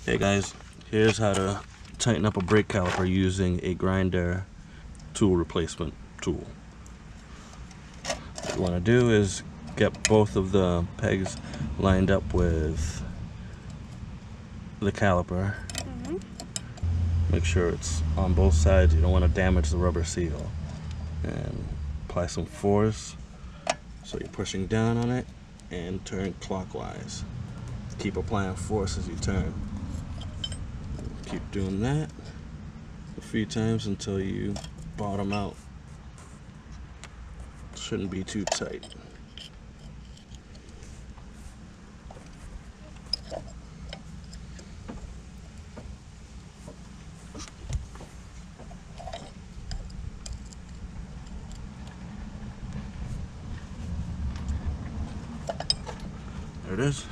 Hey guys, here's how to tighten up a brake caliper using a grinder tool replacement tool. What you want to do is get both of the pegs lined up with the caliper. Make sure it's on both sides. You don't want to damage the rubber seal. And apply some force so you're pushing down on it and turn clockwise. Keep applying force as you turn. Keep doing that a few times until you bottom out. Shouldn't be too tight. There it is.